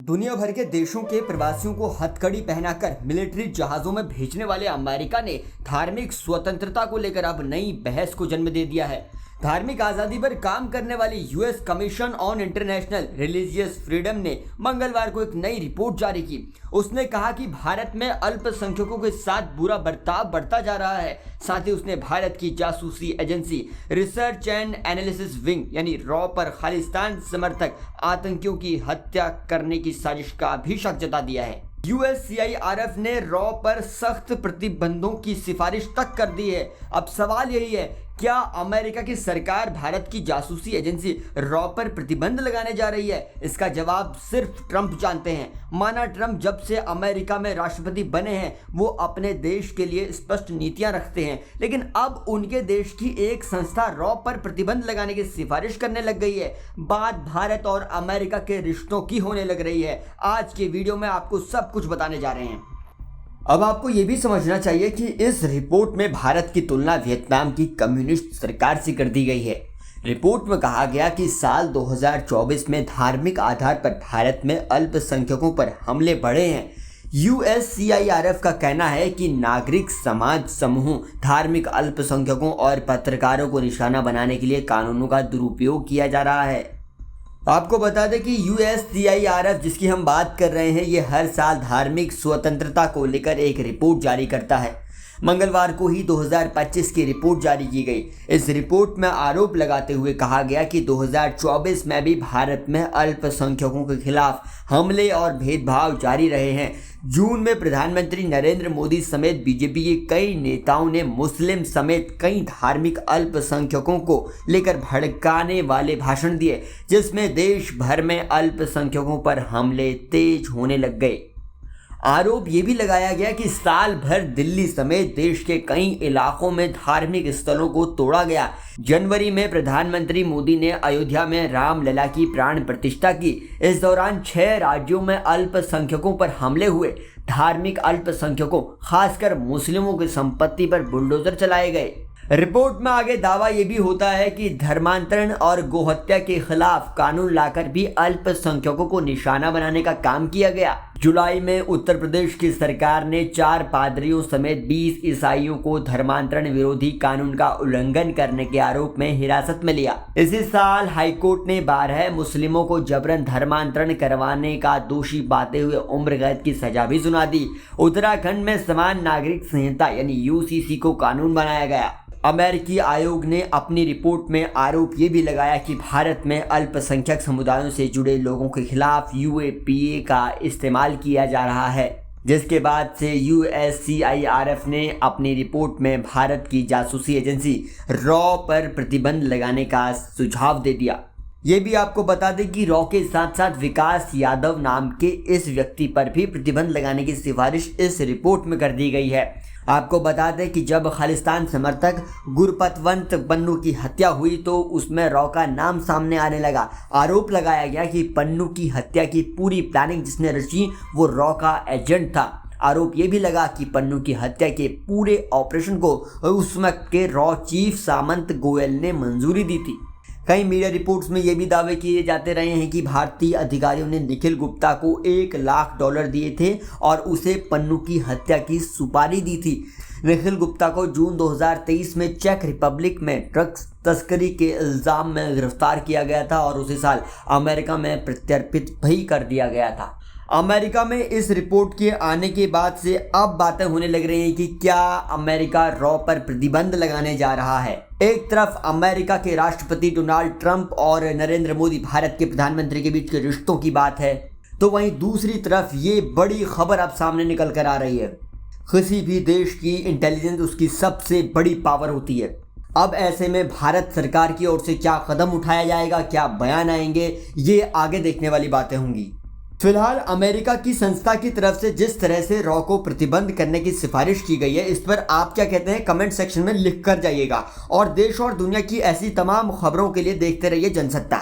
दुनिया भर के देशों के प्रवासियों को हथकड़ी पहनाकर मिलिट्री जहाजों में भेजने वाले अमेरिका ने धार्मिक स्वतंत्रता को लेकर अब नई बहस को जन्म दे दिया है। धार्मिक आज़ादी पर काम करने वाली US commission on international religious freedom ने मंगलवार को एक नई रिपोर्ट जारी की। उसने कहा कि भारत में अल्पसंख्यकों के साथ बुरा बर्ताव बढ़ता जा रहा है। साथ ही उसने भारत की जासूसी agency research and analysis wing यानी रॉ पर खालिस्तान समर्थक आतंकियों की हत्या करने की साजिश का भी शक जता दिया है। USCIRF ने रॉ पर सख्त प्रतिबंधों की सिफारिश तक कर दी है। अब सवाल यही है, क्या अमेरिका की सरकार भारत की जासूसी एजेंसी रॉ पर प्रतिबंध लगाने जा रही है? इसका जवाब सिर्फ ट्रंप जानते हैं। माना ट्रंप जब से अमेरिका में राष्ट्रपति बने हैं वो अपने देश के लिए स्पष्ट नीतियां रखते हैं, लेकिन अब उनके देश की एक संस्था रॉ पर प्रतिबंध लगाने की सिफारिश करने लग गई है। बात भारत और अमेरिका के रिश्तों की होने लग रही है। आज के वीडियो में आपको सब कुछ बताने जा रहे हैं। अब आपको यह भी समझना चाहिए कि इस रिपोर्ट में भारत की तुलना वियतनाम की कम्युनिस्ट सरकार से कर दी गई है। रिपोर्ट में कहा गया कि साल 2024 में धार्मिक आधार पर भारत में अल्पसंख्यकों पर हमले बढ़े हैं। USCIRF का कहना है कि नागरिक समाज समूह धार्मिक अल्पसंख्यकों और पत्रकारों को निशाना बनाने के लिए कानूनों का दुरुपयोग किया जा रहा है। आपको बता दें कि USCIRF जिसकी हम बात कर रहे हैं, ये हर साल धार्मिक स्वतंत्रता को लेकर एक रिपोर्ट जारी करता है। मंगलवार को ही 2025 की रिपोर्ट जारी की गई। इस रिपोर्ट में आरोप लगाते हुए कहा गया कि 2024 में भी भारत में अल्पसंख्यकों के खिलाफ हमले और भेदभाव जारी रहे हैं। जून में प्रधानमंत्री नरेंद्र मोदी समेत बीजेपी के कई नेताओं ने मुस्लिम समेत कई धार्मिक अल्पसंख्यकों को लेकर भड़काने वाले भाषण दिए, जिसमें देश भर में अल्पसंख्यकों पर हमले तेज होने लग गए। आरोप ये भी लगाया गया कि साल भर दिल्ली समेत देश के कई इलाकों में धार्मिक स्थलों को तोड़ा गया। जनवरी में प्रधानमंत्री मोदी ने अयोध्या में रामलला की प्राण प्रतिष्ठा की। इस दौरान 6 राज्यों में अल्पसंख्यकों पर हमले हुए। धार्मिक अल्पसंख्यकों खासकर मुस्लिमों की संपत्ति पर बुलडोजर चलाए गए। रिपोर्ट में आगे दावा यह भी होता है कि धर्मांतरण और गोहत्या के खिलाफ कानून लाकर भी अल्पसंख्यकों को निशाना बनाने का काम किया गया। जुलाई में उत्तर प्रदेश की सरकार ने 4 पादरियों समेत 20 ईसाइयों को धर्मांतरण विरोधी कानून का उल्लंघन करने के आरोप में हिरासत में लिया। इसी साल हाईकोर्ट ने 12 मुस्लिमों को जबरन धर्मांतरण करवाने का दोषी पाते हुए उम्र कैद की सजा भी सुना दी। उत्तराखंड में समान नागरिक संहिता यानी UCC को कानून बनाया गया। अमेरिकी आयोग ने अपनी रिपोर्ट में आरोप ये भी लगाया कि भारत में अल्पसंख्यक समुदायों से जुड़े लोगों के खिलाफ UAPA का इस्तेमाल किया जा रहा है, जिसके बाद से USCIRF ने अपनी रिपोर्ट में भारत की जासूसी एजेंसी रॉ पर प्रतिबंध लगाने का सुझाव दे दिया। ये भी आपको बता दें कि रॉ के साथ साथ विकास यादव नाम के इस व्यक्ति पर भी प्रतिबंध लगाने की सिफारिश इस रिपोर्ट में कर दी गई है। आपको बता दें कि जब खालिस्तान समर्थक गुरपतवंत पन्नू की हत्या हुई तो उसमें रॉ का नाम सामने आने लगा। आरोप लगाया गया कि पन्नू की हत्या की पूरी प्लानिंग जिसने रची वो रॉ का एजेंट था। आरोप ये भी लगा कि पन्नू की हत्या के पूरे ऑपरेशन को उस वक्त के रॉ चीफ सामंत गोयल ने मंजूरी दी थी। कई मीडिया रिपोर्ट्स में ये भी दावे किए जाते रहे हैं कि भारतीय अधिकारियों ने निखिल गुप्ता को $1 लाख दिए थे और उसे पन्नू की हत्या की सुपारी दी थी। निखिल गुप्ता को जून 2023 में चेक रिपब्लिक में ड्रग्स तस्करी के इल्ज़ाम में गिरफ्तार किया गया था और उसी साल अमेरिका में प्रत्यर्पित भी कर दिया गया था। अमेरिका में इस रिपोर्ट के आने के बाद से अब बातें होने लग रही हैं कि क्या अमेरिका रॉ पर प्रतिबंध लगाने जा रहा है। एक तरफ अमेरिका के राष्ट्रपति डोनाल्ड ट्रंप और नरेंद्र मोदी भारत के प्रधानमंत्री के बीच के रिश्तों की बात है, तो वहीं दूसरी तरफ ये बड़ी खबर अब सामने निकल कर आ रही है। किसी भी देश की इंटेलिजेंस उसकी सबसे बड़ी पावर होती है। अब ऐसे में भारत सरकार की ओर से क्या कदम उठाया जाएगा, क्या बयान आएंगे, ये आगे देखने वाली बातें होंगी। फिलहाल अमेरिका की संस्था की तरफ से जिस तरह से रॉ को प्रतिबंध करने की सिफारिश की गई है, इस पर आप क्या कहते हैं कमेंट सेक्शन में लिख कर जाइएगा। और देश और दुनिया की ऐसी तमाम खबरों के लिए देखते रहिए जनसत्ता।